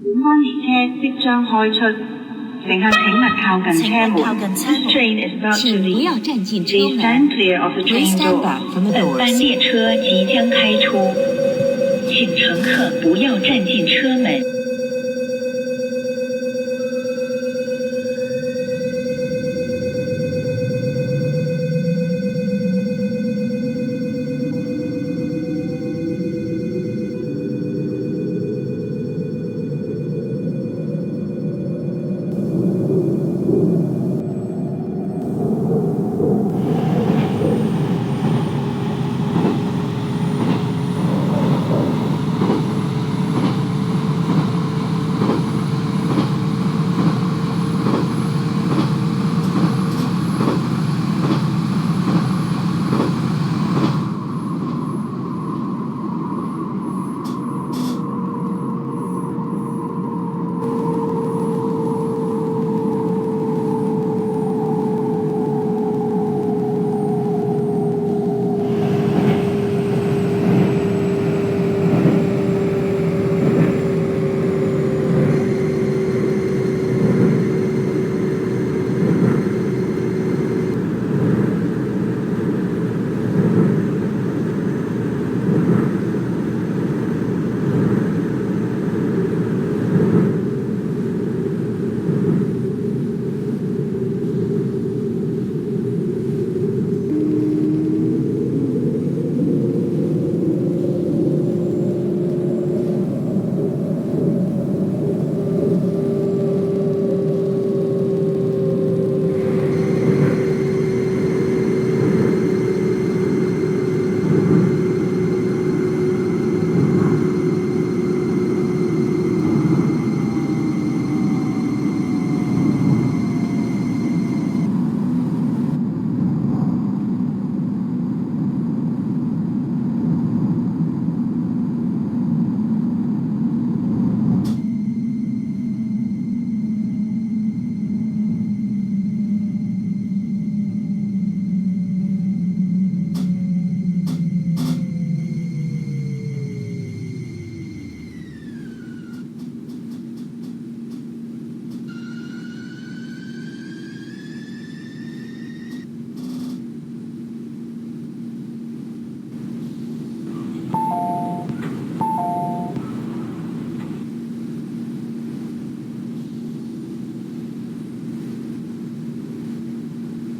本班列車即將開出，乘客請勿靠近車門。This train is about to 請不 leave. 要站進車 Please 門。 stand clear of the Please train stand door. back from the 本班 doors. 列车即将开出，请乘客不要站进车门。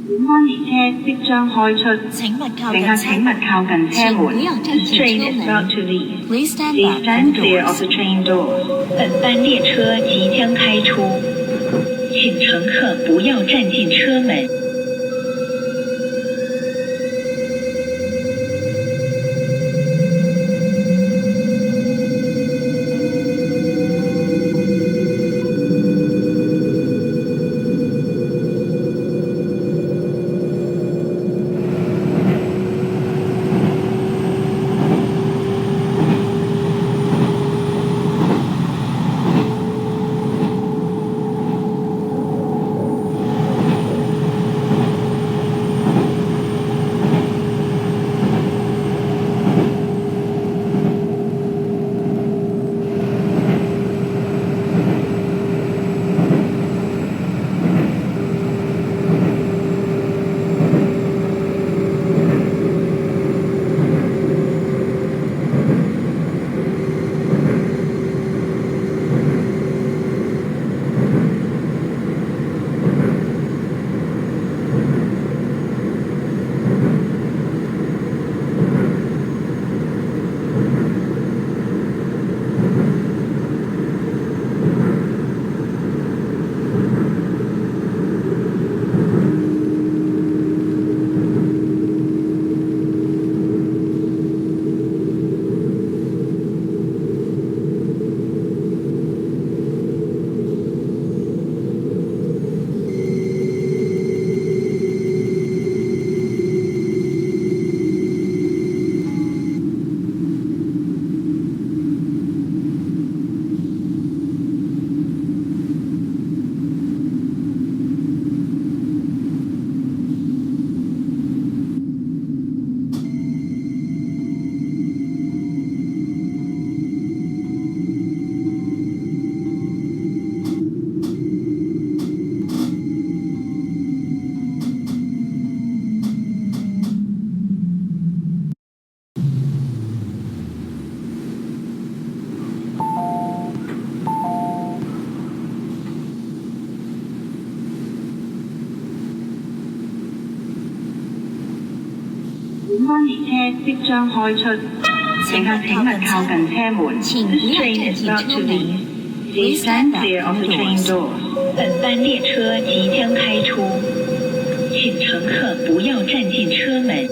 本班列車即將開出，請勿靠乘近車客請勿門。靠近車門。請不要站 This 進 train 車 is 門。 about to leave. Please stand Please back from stand the clear of doors. the train door. 本班列车即将开出，请乘客不要站进车门。列車即將開出，乘客請勿靠近車門。This train is about to leave. Please stand clear of the train doors. 本班列车即将开出，请乘客不要站进车门。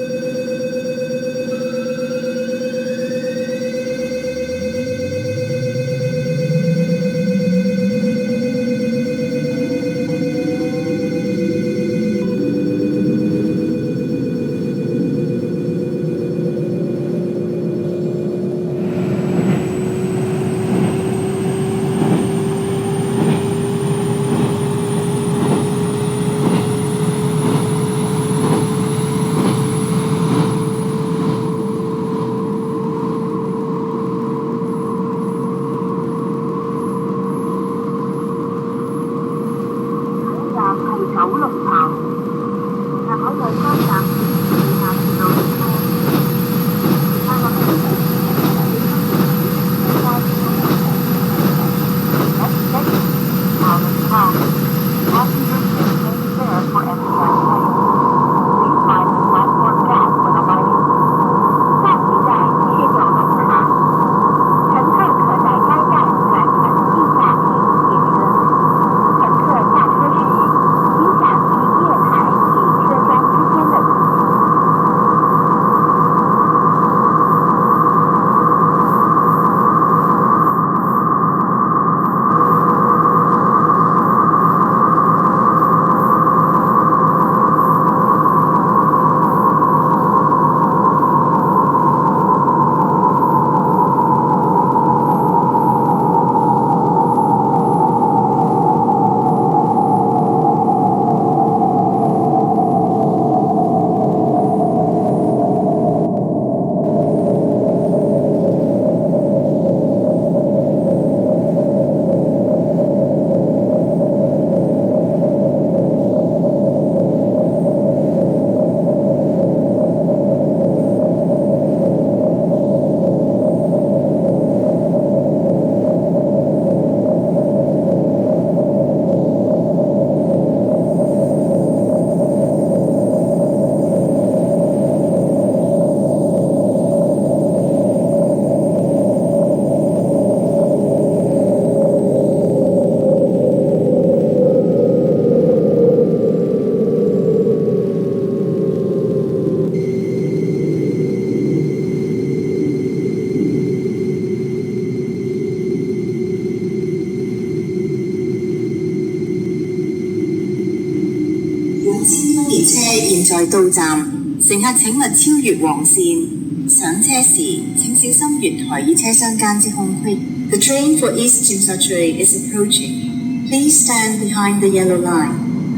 列車現在到站，乘客請勿超越黃線。上車時請小心月台與車廂間之空隙。The train for East Chinsatrey is approaching. Please stand behind the yellow line.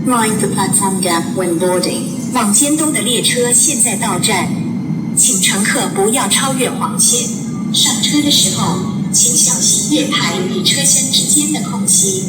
Mind the platform gap when boarding. 往尖东的列车现在到站，请乘客不要超越黄线。上车的时候，请小心月台与车厢之间的空隙。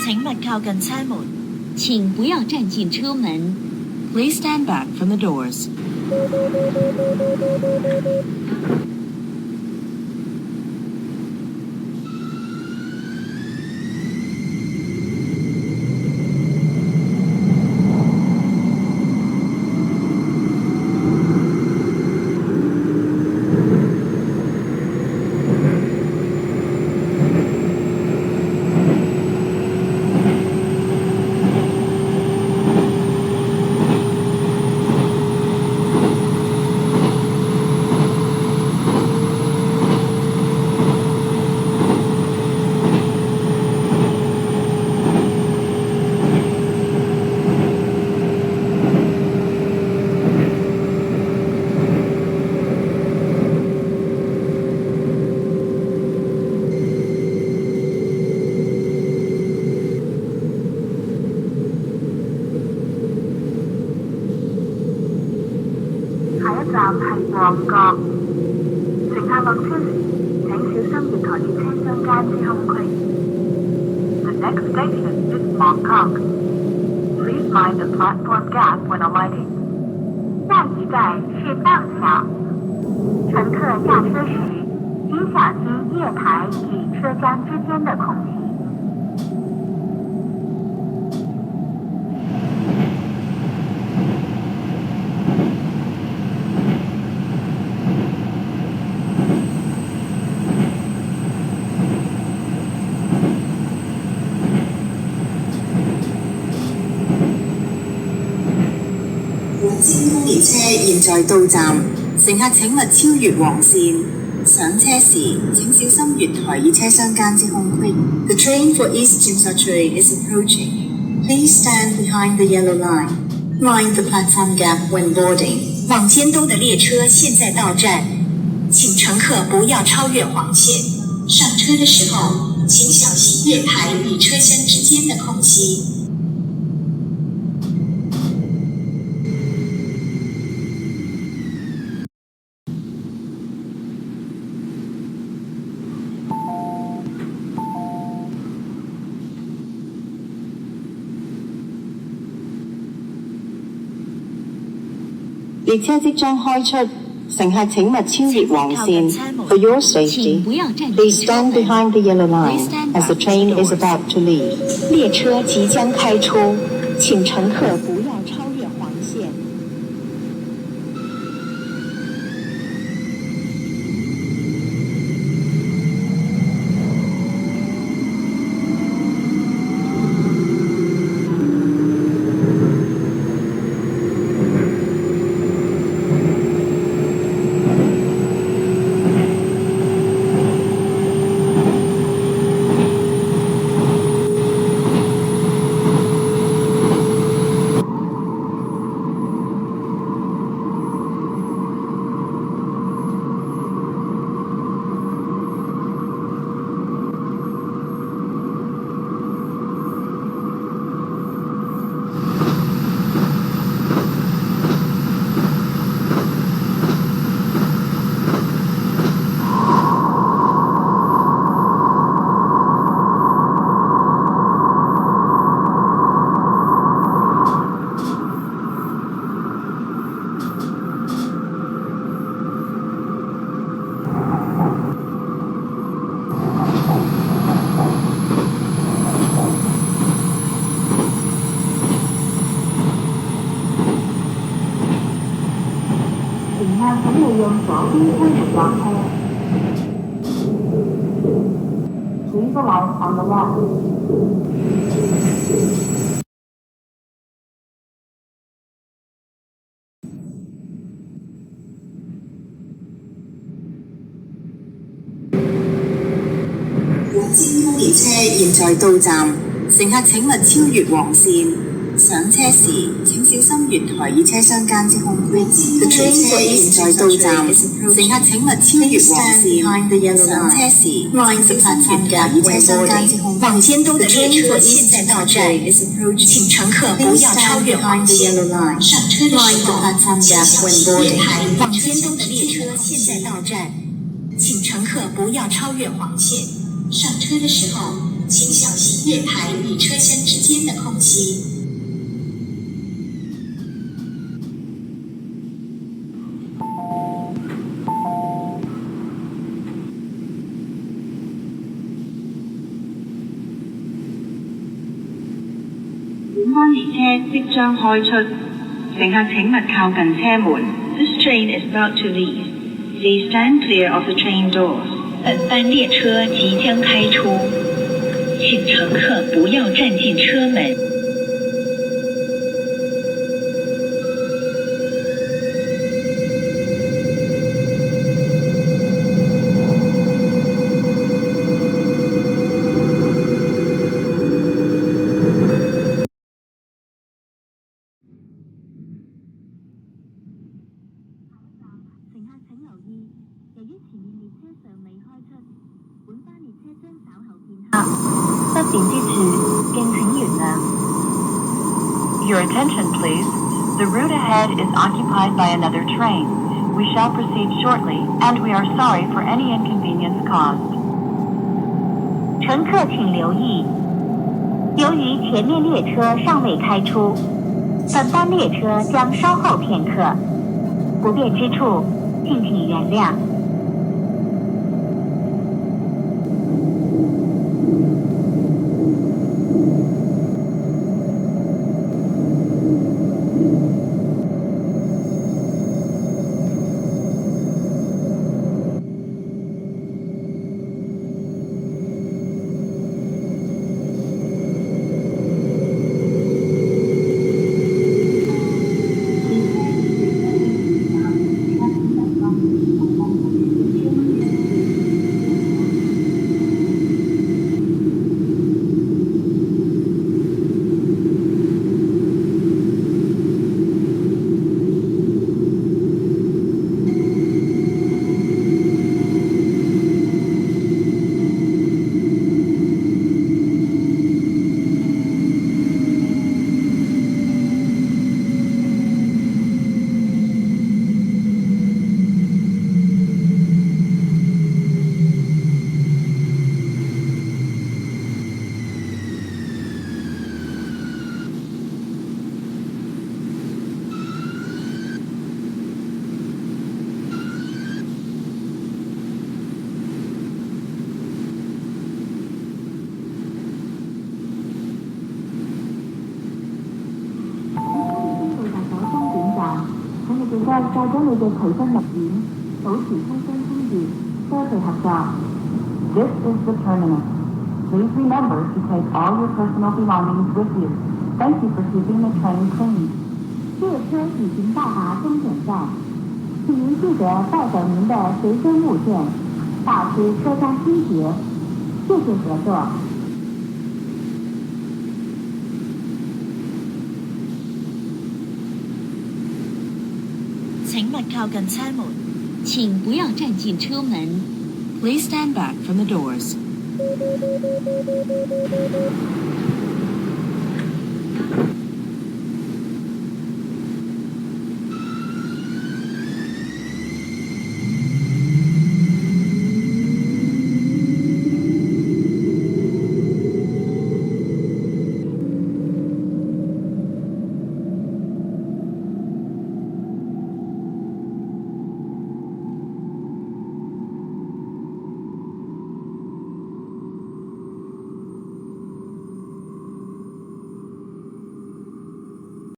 請勿靠近車門，請不要站進車門。Please stand back from the doors. 站係旺角，乘客落車時請小心月台與車廂間之空隙。The next station is Mongkok. Please mind the platform gap when alighting. 下一站是荡桥，乘客下车时请小心月台与车厢之间的空隙。尖峰列車現在到站，乘客請勿超越黃線。上車時請小心月台與車廂間之空隙。The train for East Tsim is approaching. Please stand behind the yellow line. Mind the platform gap when boarding. 往尖东的列车现在到站，请乘客不要超越黄线。上车的时候，请小心月台与车厢之间的空隙。列車即將開出，乘客請勿超越黃線。For your safety, please stand behind the yellow line as the train is about to leave. 列車即將開出，請乘客不要超越黃線。請利用左邊車門落車。請不往 on the left。尖峰列車現在到站，乘客請勿超越黃線。上車時請小心月台與車廂間之空隙。The train for East 現在到站，乘客請勿超越黃線。上車時mind the platform gap與車廂間之空隙。往尖東的列車現在到站，請乘客不要超越黃線。上車的時候，請小心月台。往尖東的列車現在到站，請乘客不要超越黃線。上車的時候，请小心月台与车厢之间的空隙。本班列車即將開出，乘客請勿靠近車門。This train is about to leave. Please stand clear of the train doors. 本班列车即将开出，请乘客不要站进车门。不便之處，敬請原諒。 Your attention, please. The route ahead is occupied by another train. We shall proceed shortly, and we are sorry for any inconvenience caused. 乘客请留意，由于前面列车尚未开出，本班列车将稍后片刻，不便之处，敬请原谅。帶咗你嘅隨身物件，保持通風通熱，多謝合作。This is the terminus. Please remember to take all your personal belongings with you. Thank you for keeping the train clean. 列车已经到达终点站，请您记得带走您的随身物件，保持车厢清洁。谢谢合作。請勿靠近車門，請不要站進車門。Please stand back from the doors.